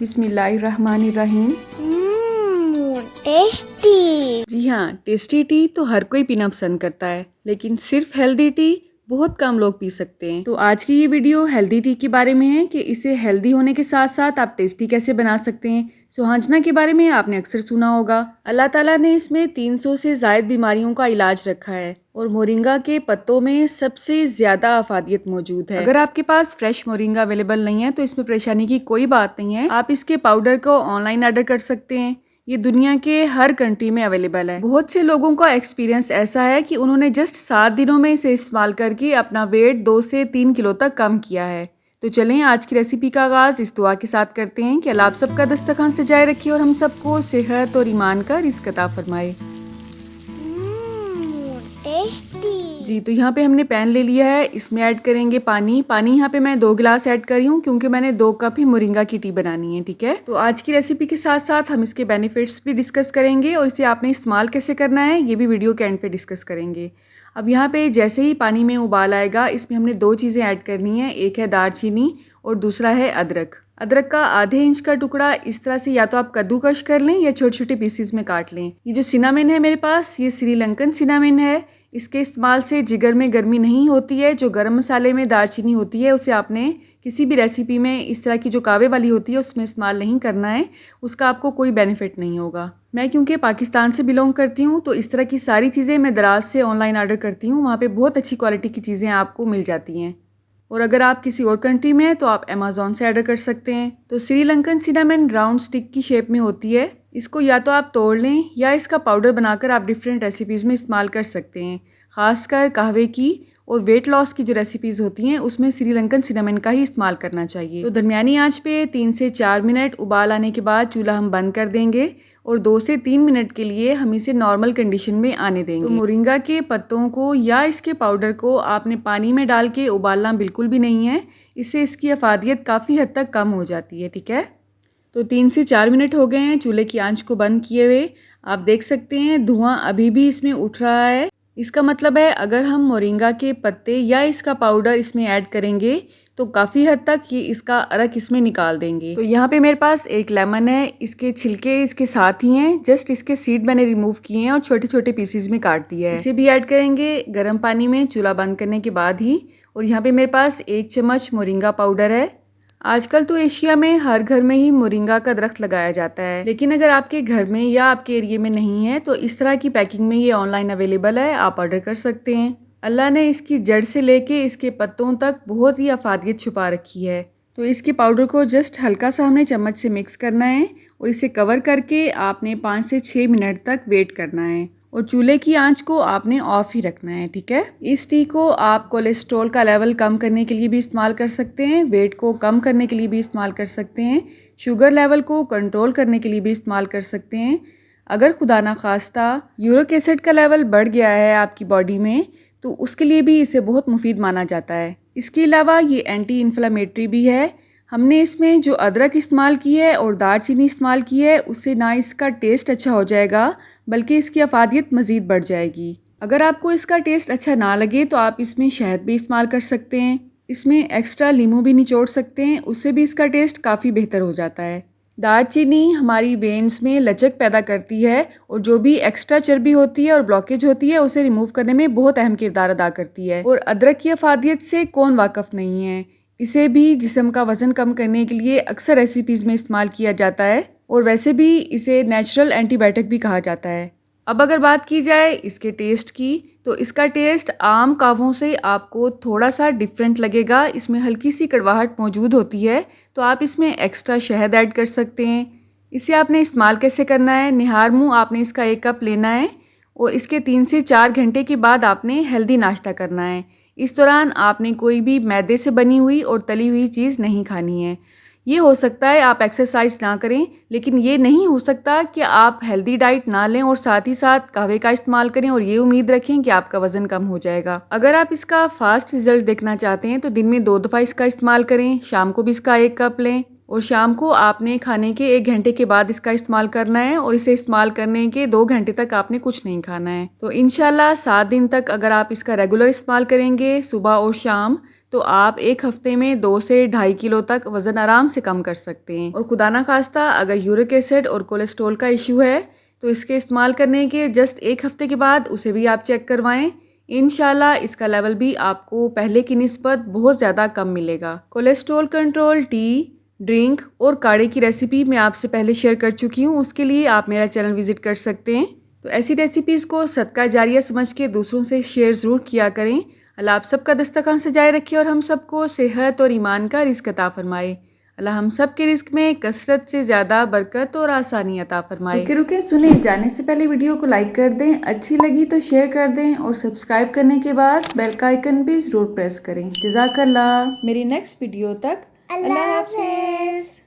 बिस्मिल्लाहिर्रहमानिर्रहीम। टेस्टी। जी हाँ, tasty T तो हर कोई पीना पसंद करता है, लेकिन सिर्फ हेल्दी टी बहुत कम लोग पी सकते हैं। तो आज की ये वीडियो हेल्दी टी के बारे में है कि इसे हेल्दी होने के साथ साथ आप टेस्टी कैसे बना सकते हैं। सुहांजना के बारे में आपने अक्सर सुना होगा। अल्लाह ताला ने इसमें 300 से ज़ायद बीमारियों का इलाज रखा है और मोरिंगा के पत्तों में सबसे ज़्यादा अफादियत मौजूद है। अगर आपके पास फ्रेश मोरिंगा अवेलेबल नहीं है तो इसमें परेशानी की कोई बात नहीं है। आप इसके पाउडर को ऑनलाइन ऑर्डर कर सकते हैं। ये दुनिया के हर कंट्री में अवेलेबल है। बहुत से लोगों का एक्सपीरियंस ऐसा है कि उन्होंने जस्ट 7 दिनों में इसे इस्तेमाल करके अपना वेट 2 से 3 किलो तक कम किया है। तो चलें आज की रेसिपी का आगाज इस दुआ के साथ करते हैं कि अल्लाह आप सबका दस्तरखान सजाए रखे और हम सबको सेहत और ईमान का रिज़्क अता फरमाए। टेस्टी। जी, तो यहाँ पे हमने पैन ले लिया है, इसमें ऐड करेंगे पानी। पानी यहाँ पे मैं 2 गिलास ऐड कर रही हूँ क्योंकि मैंने 2 कप ही मोरिंगा की टी बनानी है, ठीक है। तो आज की रेसिपी के साथ साथ हम इसके बेनिफिट्स भी डिस्कस करेंगे और इसे आपने इस्तेमाल कैसे करना है ये भी वीडियो के एंड पे डिस्कस करेंगे। अब यहाँ पे जैसे ही पानी में उबाल आएगा इसमें हमने 2 चीज़ें ऐड करनी है, एक है दालचीनी और दूसरा है अदरक। अदरक का आधे इंच का टुकड़ा इस तरह से या तो आप कद्दूकश कर लें या छोटे छोटे पीसीज में काट लें। ये जो सिनामिन है मेरे पास, ये श्रीलंकन सिनामिन है। इसके इस्तेमाल से जिगर में गर्मी नहीं होती है। जो गरम मसाले में दालचीनी होती है उसे आपने किसी भी रेसिपी में इस तरह की जो कावे वाली होती है उसमें इस्तेमाल नहीं करना है, उसका आपको कोई बेनिफिट नहीं होगा। मैं क्योंकि पाकिस्तान से बिलोंग करती हूँ तो इस तरह की सारी चीज़ें मैं दराज से ऑनलाइन ऑर्डर करती हूँ, वहाँ पे बहुत अच्छी क्वालिटी की चीज़ें आपको मिल जाती हैं। और अगर आप किसी और कंट्री में हैं तो आप अमेज़ॉन से ऑर्डर कर सकते हैं। तो श्रीलंकन सिनामन राउंड स्टिक की शेप में होती है। इसको या तो आप तोड़ लें या इसका पाउडर बनाकर आप डिफरेंट रेसिपीज़ में इस्तेमाल कर सकते हैं। ख़ासकर कहवे की और वेट लॉस की जो रेसिपीज़ होती हैं उसमें श्रीलंकन सिनामन का ही इस्तेमाल करना चाहिए। तो दरमियानी आंच पे 3 से 4 मिनट उबाल आने के बाद चूल्हा हम बंद कर देंगे और 2 से 3 मिनट के लिए हम इसे नॉर्मल कंडीशन में आने देंगे। तो मोरिंगा के पत्तों को या इसके पाउडर को आपने पानी में डाल के उबालना बिल्कुल भी नहीं है, इससे इसकी अफादियत काफ़ी हद तक कम हो जाती है, ठीक है। तो 3 से 4 मिनट हो गए हैं चूल्हे की आंच को बंद किए हुए। आप देख सकते हैं धुआं अभी भी इसमें उठ रहा है। इसका मतलब है अगर हम मोरिंगा के पत्ते या इसका पाउडर इसमें ऐड करेंगे तो काफ़ी हद तक ये इसका अरक इसमें निकाल देंगे। तो यहाँ पे मेरे पास एक लेमन है, इसके छिलके इसके साथ ही हैं, जस्ट इसके सीड मैंने रिमूव किए हैं और छोटे छोटे पीसेस में काट दिया है। इसे भी ऐड करेंगे गर्म पानी में चूल्हा बंद करने के बाद ही। और यहाँ पे मेरे पास 1 चम्मच मोरिंगा पाउडर है। आजकल तो एशिया में हर घर में ही मोरिंगा का दरख्त लगाया जाता है, लेकिन अगर आपके घर में या आपके एरिया में नहीं है तो इस तरह की पैकिंग में ये ऑनलाइन अवेलेबल है, आप ऑर्डर कर सकते हैं। अल्लाह ने इसकी जड़ से लेके इसके पत्तों तक बहुत ही अफादियत छुपा रखी है। तो इसके पाउडर को जस्ट हल्का सा हमने चम्मच से मिक्स करना है और इसे कवर करके आपने 5 से 6 मिनट तक वेट करना है और चूल्हे की आंच को आपने ऑफ ही रखना है, ठीक है। इस टी को आप कोलेस्ट्रॉल का लेवल कम करने के लिए भी इस्तेमाल कर सकते हैं, वेट को कम करने के लिए भी इस्तेमाल कर सकते हैं, शुगर लेवल को कंट्रोल करने के लिए भी इस्तेमाल कर सकते हैं। अगर खुदा ना खास्ता यूरिक एसिड का लेवल बढ़ गया है आपकी बॉडी में तो उसके लिए भी इसे बहुत मुफीद माना जाता है। इसके अलावा ये एंटी इन्फ्लेमेटरी भी है। हमने इसमें जो अदरक इस्तेमाल की है और दालचीनी इस्तेमाल की है उससे ना इसका टेस्ट अच्छा हो जाएगा बल्कि इसकी अफादियत मज़ीद बढ़ जाएगी। अगर आपको इसका टेस्ट अच्छा ना लगे तो आप इसमें शहद भी इस्तेमाल कर सकते हैं, इसमें एक्स्ट्रा नींबू भी निचोड़ सकते हैं, उससे भी इसका टेस्ट काफ़ी बेहतर हो जाता है। दालचीनी हमारी वेन्स में लचक पैदा करती है और जो भी एक्स्ट्रा चर्बी होती है और ब्लॉकेज होती है उसे रिमूव करने में बहुत अहम किरदार अदा करती है। और अदरक की अफादियत से कौन वाकिफ़ नहीं है, इसे भी जिस्म का वज़न कम करने के लिए अक्सर रेसिपीज़ में इस्तेमाल किया जाता है और वैसे भी इसे नेचुरल एंटीबायोटिक भी कहा जाता है। अब अगर बात की जाए इसके टेस्ट की तो इसका टेस्ट आम कावों से आपको थोड़ा सा डिफरेंट लगेगा। इसमें हल्की सी कड़वाहट मौजूद होती है तो आप इसमें एक्स्ट्रा शहद ऐड कर सकते हैं। इसे आपने इस्तेमाल कैसे करना है, निहार मुँह आपने इसका 1 कप लेना है और इसके 3 से 4 घंटे के बाद आपने हेल्दी नाश्ता करना है। इस दौरान आपने कोई भी मैदे से बनी हुई और तली हुई चीज़ नहीं खानी है। ये हो सकता है आप एक्सरसाइज ना करें, लेकिन ये नहीं हो सकता कि आप हेल्दी डाइट ना लें और साथ ही साथ कहवे का इस्तेमाल करें और ये उम्मीद रखें कि आपका वज़न कम हो जाएगा। अगर आप इसका फास्ट रिजल्ट देखना चाहते हैं तो दिन में 2 दफ़ा इसका इस्तेमाल करें, शाम को भी इसका 1 कप लें और शाम को आपने खाने के 1 घंटे के बाद इसका इस्तेमाल करना है और इसे इस्तेमाल करने के 2 घंटे तक आपने कुछ नहीं खाना है। तो इंशाल्लाह 7 दिन तक अगर आप इसका रेगुलर इस्तेमाल करेंगे सुबह और शाम तो आप एक हफ्ते में 2 से 2.5 किलो तक वज़न आराम से कम कर सकते हैं। और खुदा ना खास्ता अगर यूरिक एसिड और कोलेस्ट्रॉल का इशू है तो इसके इस्तेमाल करने के जस्ट एक हफ्ते के बाद उसे भी आप चेक करवाएं। इंशाल्लाह इसका लेवल भी आपको पहले की निस्बत बहुत ज़्यादा कम मिलेगा। कोलेस्ट्रॉल कंट्रोल टी, ड्रिंक और काढ़े की रेसिपी मैं आपसे पहले शेयर कर चुकी हूँ, उसके लिए आप मेरा चैनल विजिट कर सकते हैं। तो ऐसी रेसिपीज़ को सदका जारिया समझ के दूसरों से शेयर ज़रूर किया करें। अल्लाह आप सबका दस्तरखान सजाए रखे और हम सबको सेहत और ईमान का रिज़्क अता फरमाए। अल्लाह हम सब के रिस्क में कसरत से ज़्यादा बरकत और आसानी अता फरमाए। रुके रुके सुने, जाने से पहले वीडियो को लाइक कर दें, अच्छी लगी तो शेयर कर दें और सब्सक्राइब करने के बाद बेल का आइकन भी ज़रूर प्रेस करें। जज़ाकल्लाह। मेरी नेक्स्ट वीडियो तक अल्लाह हाफ़िज़।